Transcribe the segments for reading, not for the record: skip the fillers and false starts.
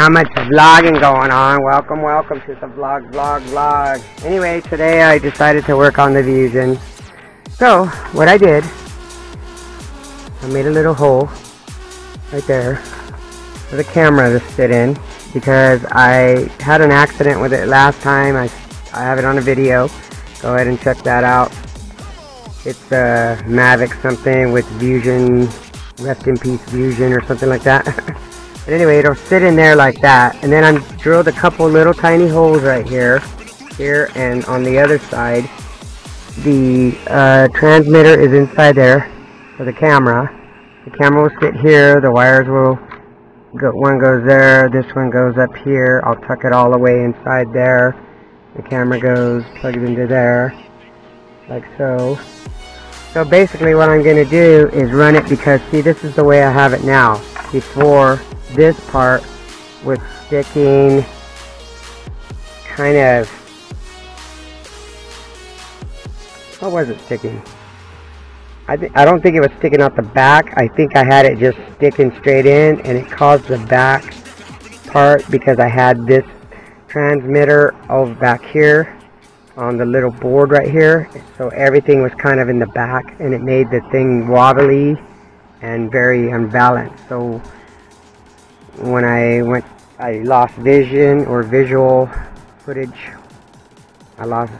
not much vlogging going on. Welcome to the vlog. Anyway, today I decided to work on the Vusion. So, what I did, I made a little hole right there for the camera to sit in, because I had an accident with it last time. I have it on a video. Go ahead and check that out. It's a Mavic something with Vusion, rest in peace Vusion or something like that. But anyway, it'll sit in there like that, and then I drilled a couple little tiny holes right here, and on the other side. The transmitter is inside there for the camera. The camera will sit here. The wires will go. One goes there. This one goes up here. I'll tuck it all the way inside there. The camera goes plugged into there, like so. So basically, what I'm going to do is run it, because see, this is the way I have it now. Before, this part was sticking kind of. How was it sticking? I don't think it was sticking out the back. I think I had it just sticking straight in, and it caused the back part because I had this transmitter over back here on the little board right here. So everything was kind of in the back, and it made the thing wobbly and very unbalanced. So when I lost vision or visual footage. I lost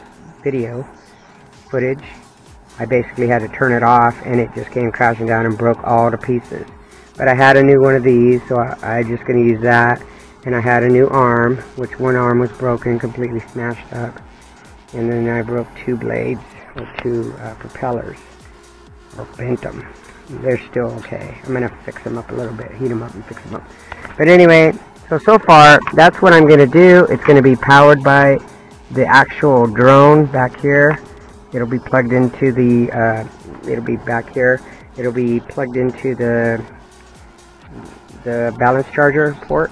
video footage. I basically had to turn it off, and it just came crashing down and broke all to pieces. But I had a new one of these, so I just going to use that. And I had a new arm, which one arm was broken, completely smashed up. And then I broke two blades, or two propellers, or bent them. They're still okay. I'm going to fix them up a little bit, heat them up and fix them up. But anyway, so far, that's what I'm going to do. It's going to be powered by the actual drone back here. It'll be plugged into the, it'll be back here. It'll be plugged into the balance charger port.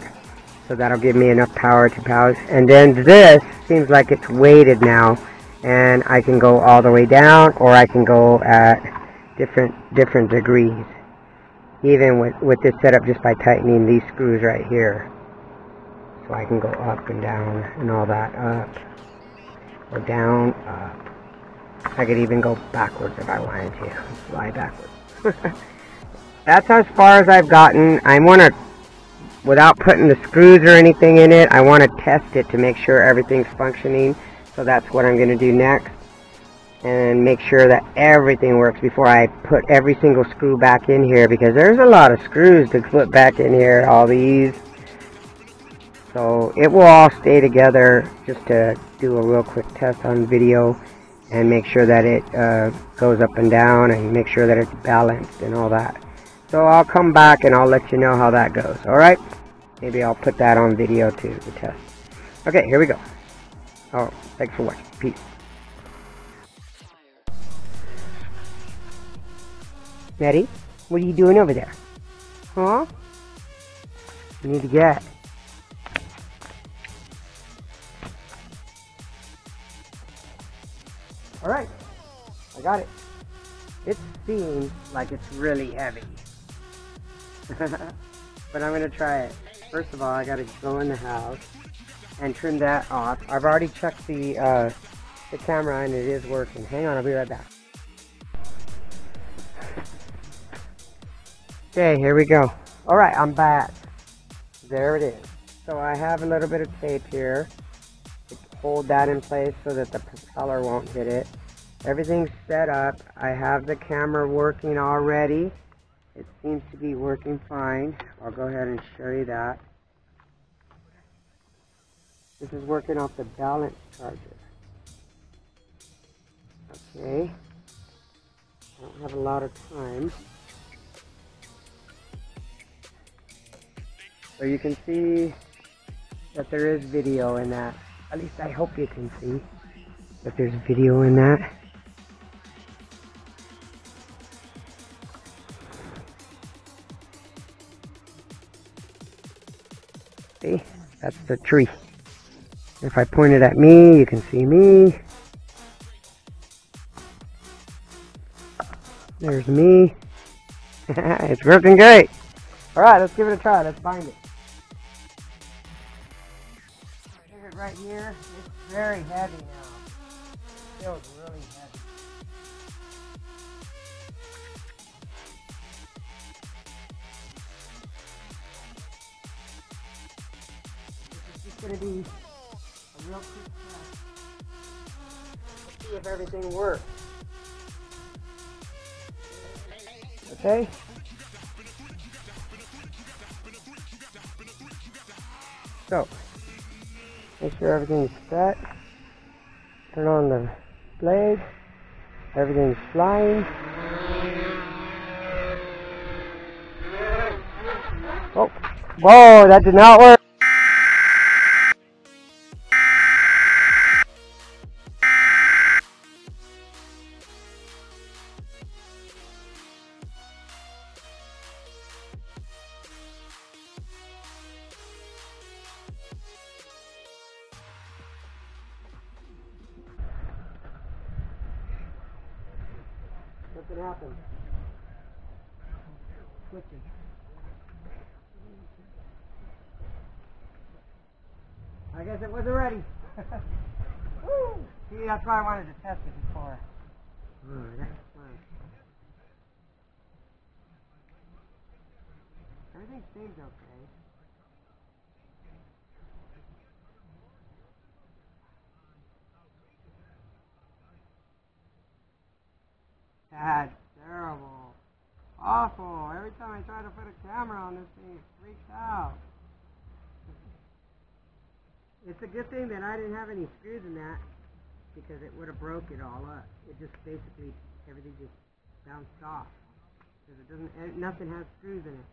So that'll give me enough power to power. And then this seems like it's weighted now. And I can go all the way down, or I can go at different degrees. Even with this setup, just by tightening these screws right here. So I can go up and down and all that. Up. Or down, up. I could even go backwards if I wanted to. Fly backwards. That's as far as I've gotten. I want to, without putting the screws or anything in it, I want to test it to make sure everything's functioning. So that's what I'm going to do next. And make sure that everything works before I put every single screw back in here. Because there's a lot of screws to put back in here. All these. So it will all stay together, just to do a real quick test on video. And make sure that it goes up and down, and make sure that it's balanced and all that. So I'll come back and I'll let you know how that goes. Alright? Maybe I'll put that on video too, to test. Okay, here we go. Oh, thanks for watching. Peace. Betty, what are you doing over there? Huh? You need to get. Alright, I got it. It seems like it's really heavy. But I'm going to try it. First of all, I got to go in the house and trim that off. I've already checked the camera, and it is working. Hang on, I'll be right back. Okay, here we go. Alright, I'm back. There it is. So I have a little bit of tape here. Hold that in place so that the propeller won't hit it. Everything's set up. I have the camera working already. It seems to be working fine. I'll go ahead and show you that. This is working off the balance charger. Okay. I don't have a lot of time. So you can see that there is video in that. At least I hope you can see that there's video in that. See? That's the tree. If I point it at me, you can see me. There's me. It's working great. Alright, let's give it a try. Let's find it. right here, it's very heavy now. It feels really heavy. This is just going to be a real quick test. Let's see if everything works. Okay? So, make sure everything's set. Turn on the blade. Everything's flying. Oh, whoa, that did not work. Nothing happened. Switching. I guess it wasn't ready. Woo! See, that's why I wanted to test it before. That's fun. Everything seems okay. Bad, terrible, awful. Every time I try to put a camera on this thing, it freaks out. It's a good thing that I didn't have any screws in that, because it would have broke it all up. It just basically, everything just bounced off. Because it doesn't, nothing has screws in it.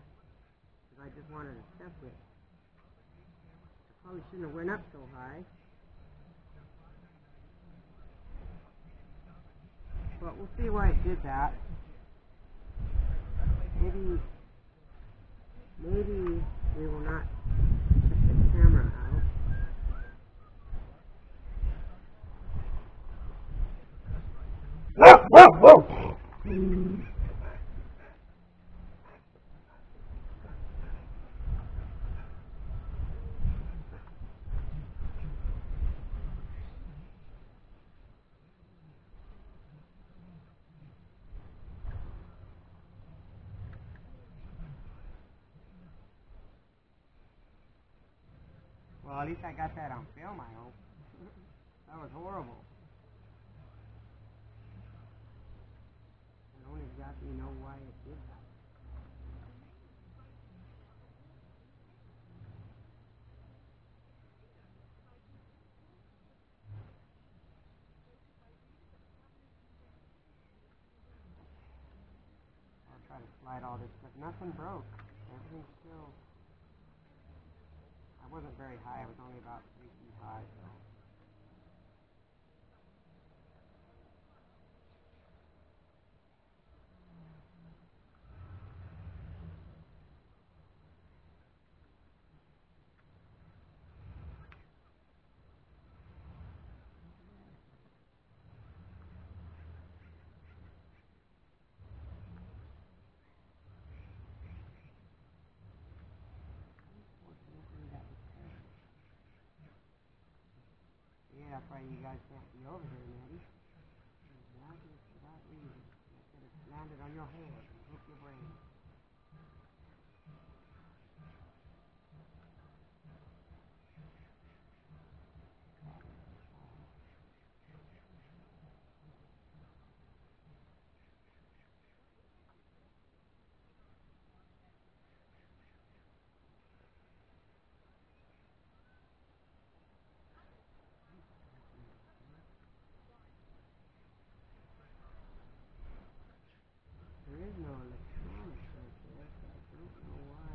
Because I just wanted to test it. I probably shouldn't have went up so high. But we'll see why it did that. Maybe we will not check the camera out. Whoa, whoa, whoa! Well, at least I got that on film, I hope. That was horrible. I don't exactly know why it did that. I'll try to slide all this stuff. Nothing broke. Everything's still... I wasn't very high. I was only about 3 feet high, so... Yeah, that's why you guys can't be over here, Maddie. Exactly for that reason. You could have landed on your head and hit your brain. There is no electronics right there, so I don't know why.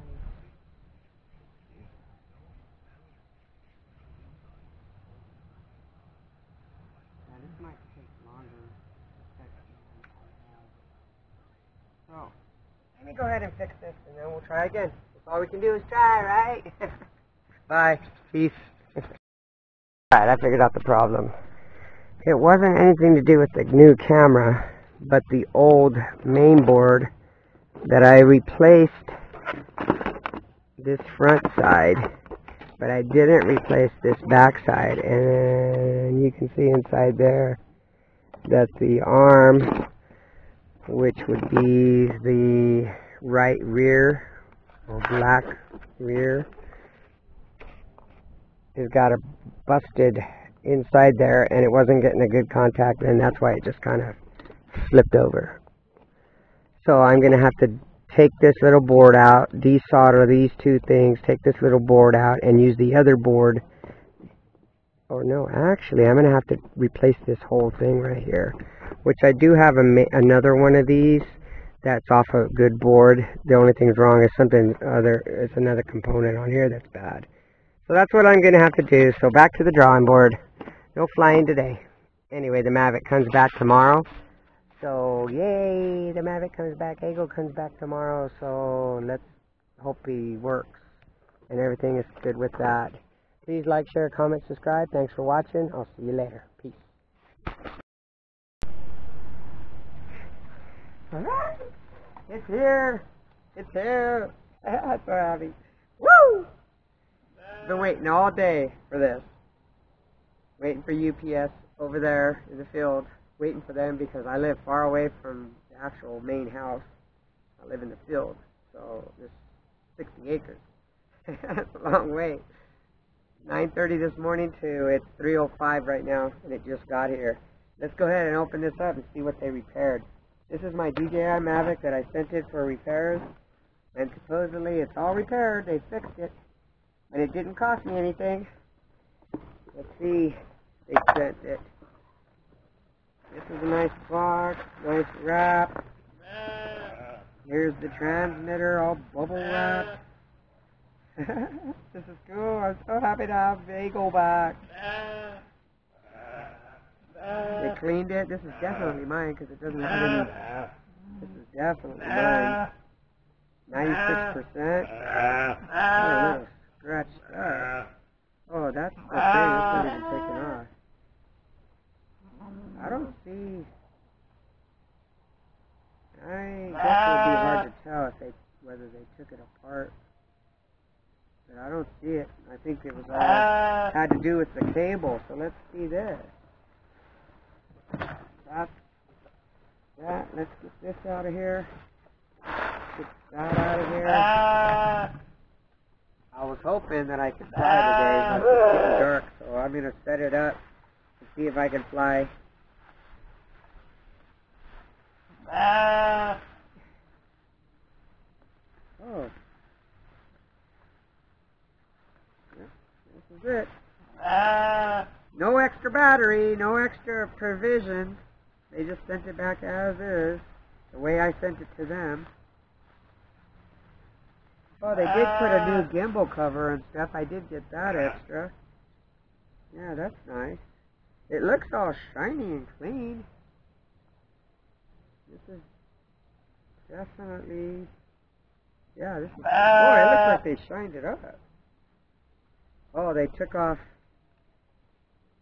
Yeah, this might take longer to fix than I have. So, let me go ahead and fix this, and then we'll try again. That's all we can do is try, right? Bye. Peace. Alright, I figured out the problem. It wasn't anything to do with the new camera, but the old main board that I replaced this front side but I didn't replace this backside. And you can see inside there that the arm, which would be the right rear, or black rear, has got a busted inside there, and it wasn't getting a good contact, and that's why it just kind of flipped over. So I'm going to have to take this little board out, desolder these two things, take this little board out, and use the other board. Oh no, actually I'm going to have to replace this whole thing right here, which I do have another one of these that's off a good board. The only thing wrong is it's another component on here that's bad. So that's what I'm going to have to do. So back to the drawing board. No flying today. Anyway, the Mavic comes back tomorrow. So, yay, the Mavic comes back. Ego comes back tomorrow. So, let's hope he works and everything is good with that. Please like, share, comment, subscribe. Thanks for watching. I'll see you later. Peace. Alright. It's here. It's here. I'm so happy. Woo! Been waiting all day for this. Waiting for UPS over there in the field. Waiting for them because I live far away from the actual main house. I live in the field. So this 60 acres. That's a long way. 9:30 this morning to it's 3:05 right now, and it just got here. Let's go ahead and open this up and see what they repaired. This is my DJI Mavic that I sent it for repairs, and supposedly it's all repaired. They fixed it, and it didn't cost me anything. Let's see. They sent it. This is a nice box, nice wrap. Here's the transmitter, all bubble wrapped. This is cool. I'm so happy to have Bagel back. They cleaned it. This is definitely mine because it doesn't have any. This is definitely mine. 96%. Oh, a little scratched up. Oh, that's okay. That's not even taken off. I don't see. I guess it would be hard to tell whether they took it apart. But I don't see it. I think it was all had to do with the cable. So let's see this. That's that. Let's get this out of here. Get that out of here. I was hoping that I could fly today, but it's getting dark, so I'm going to set it up and see if I can fly. Oh. This is it. No extra battery, no extra provision. They just sent it back as is, the way I sent it to them. Oh, they did put a new gimbal cover and stuff. I did get that extra. Yeah, that's nice. It looks all shiny and clean. This is definitely... Yeah, this is... Boy, it looks like they shined it up. Oh, they took off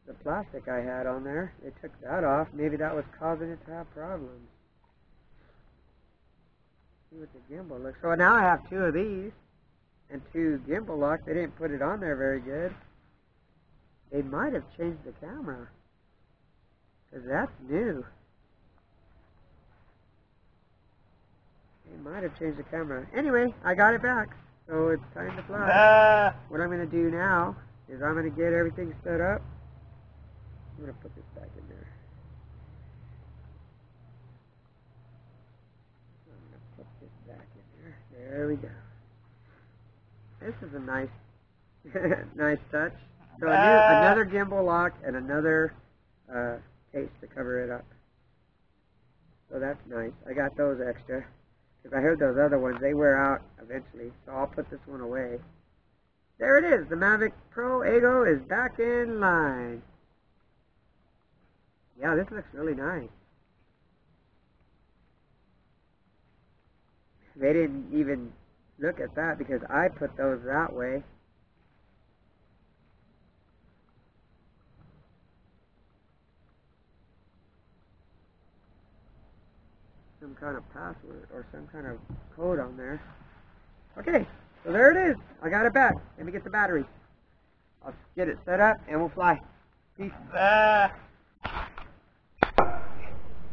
the plastic I had on there. They took that off. Maybe that was causing it to have problems. See what the gimbal looks. So now I have two of these and two gimbal locks. They didn't put it on there very good. They might have changed the camera, because that's new. They might have changed the camera. Anyway, I got it back, so it's time to fly. What I'm going to do now is I'm going to get everything set up. I'm going to put this back in there. Put this back in there. There we go. This is a nice, nice touch. So another gimbal lock and another case to cover it up. So that's nice. I got those extra because I heard those other ones, they wear out eventually. So I'll put this one away. There it is. The Mavic Pro Ego is back in line. Yeah, this looks really nice. They didn't even look at that because I put those that way. Some kind of password or some kind of code on there. Okay, so there it is. I got it back. Let me get the battery. I'll get it set up and we'll fly. Peace.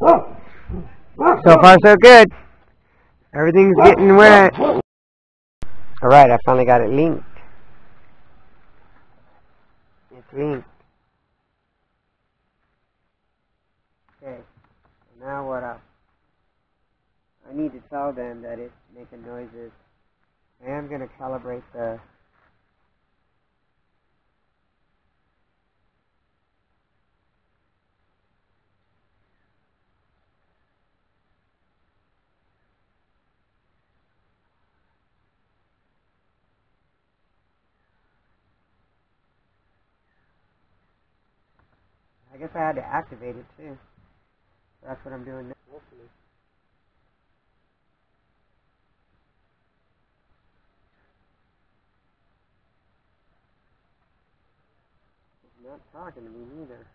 So far so good. Everything's getting wet. Alright, I finally got it linked. It's linked. Okay, so now what else? I need to tell them that it's making noises. I am going to calibrate the... I guess I had to activate it too. So that's what I'm doing now. Hopefully. It's not talking to me neither.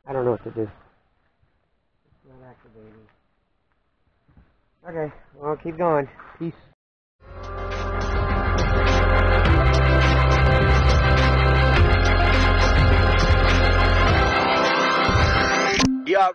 I don't know what to do. It's not activating. Okay, well, keep going. Peace. Yeah.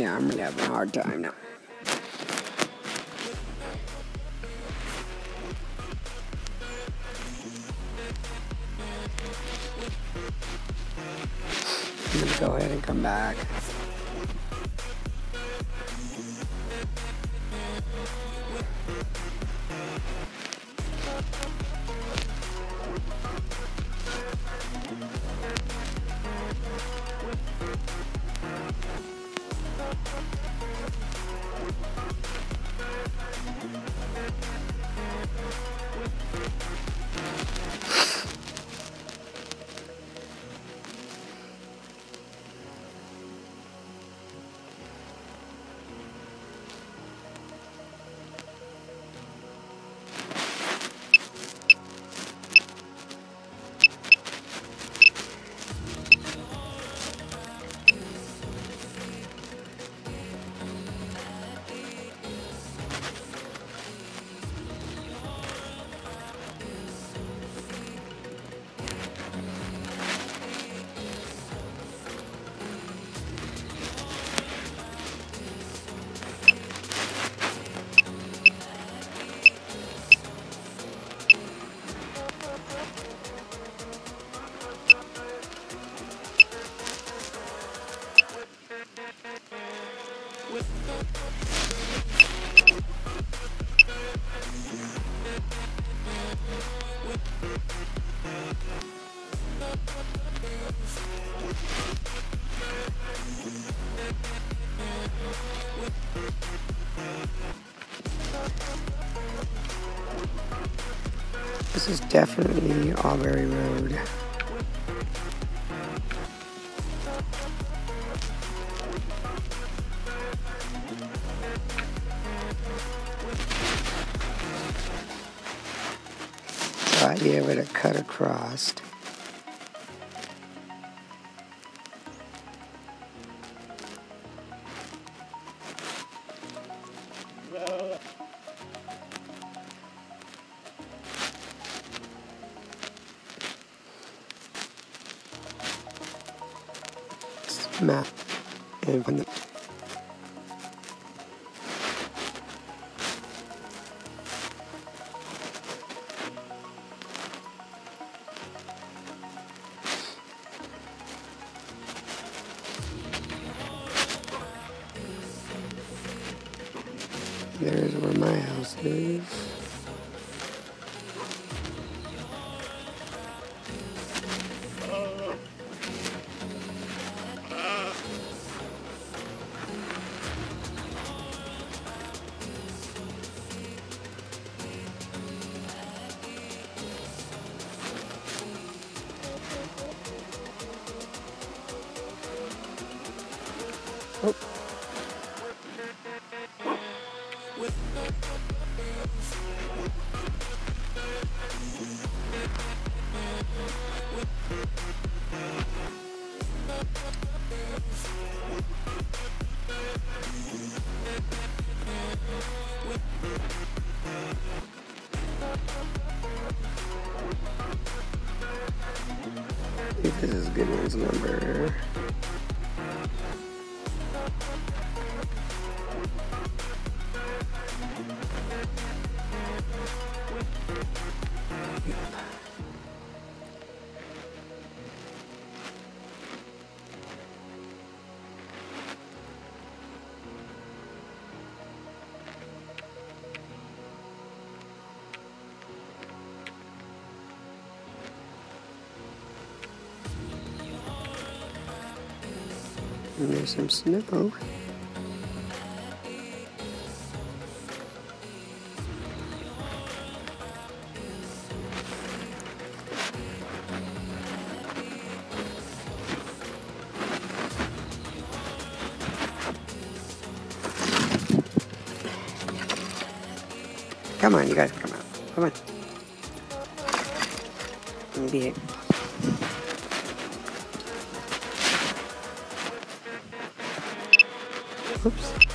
Yeah, I'm really having a hard time now. I'm gonna go ahead and come back. This is definitely Auberry Road. So I'd be able to cut across. Map and find the there's where my house is. Oh. If this is Goodwin's number. And there's some snow. Come on, you guys come out. Come on. Let me behave. Oops.